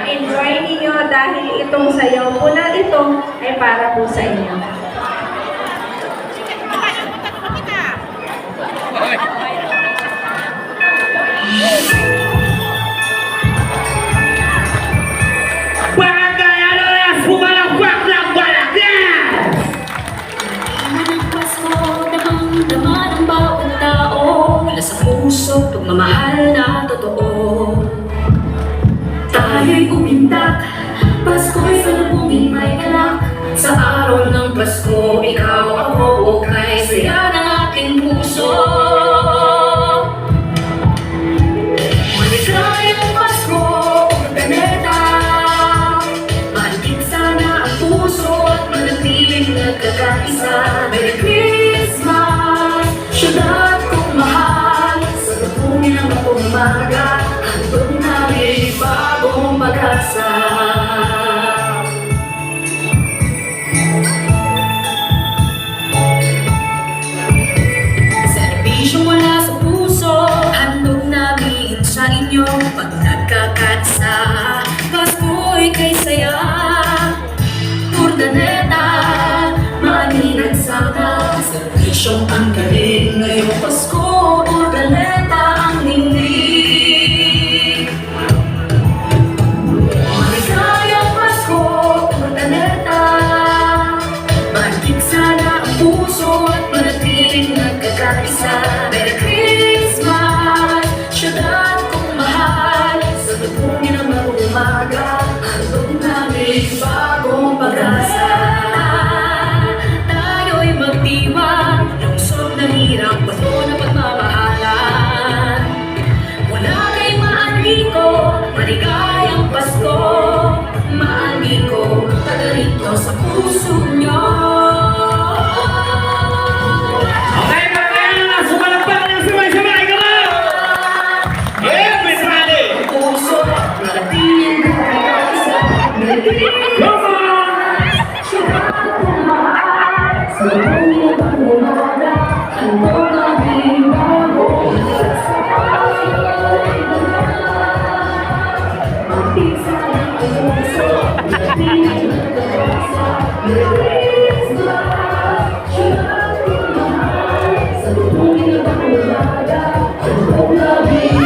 ma-enjoy ninyo dahil itong sayaw po na ito ay para po sa inyo. Sa puso, pagmamahal na totoo. Tayo'y umindak, Pasko'y salubungin may galak. Sa araw ng Pasko, ikaw ako, kay saya ng aking puso. Maligayang Pasko, Urdaneta. Mahalin sana ang puso at manatiling nagkakaisa. Merry Christmas, syudad kong mahal. Salubungin ang umaga, handog namin bagong pag-asa. Serbisyong wala sa puso, handog namin sa inyo pag nagkakatsa. Pasko'y kay saya, Urdaneta, maaninag sana. Serbisyong ang galing ngayong Pasko, Urdaneta ang ningning. Maligayang Pasko, Urdaneta. Mahalin sana ang puso at manatiling nagkakaisa. Merry Christmas, syudad kong mahal. Salubungin ang umaga, handog namin bagong pag-asa. Tayo'y magdiwang, lungsod ng hirap, bato na pagmamahalan. Mula kay Maaniko, maligayang Pasko. Maaniko, taga rito sa puso nyo. Okay, pagkaya na, sumalakpak ng sabay-sabay ka ba? Everybody! Puso, manatiling nagkakaisa. Come on! Syudad kong mahal. Salubungin ang umaga, handog namin bagong pag-asa. Mag-isa ng puso, manatiling nagkakaisa. Merry Christmas, syudad kong mahal. Salubungin ang umaga, handog namin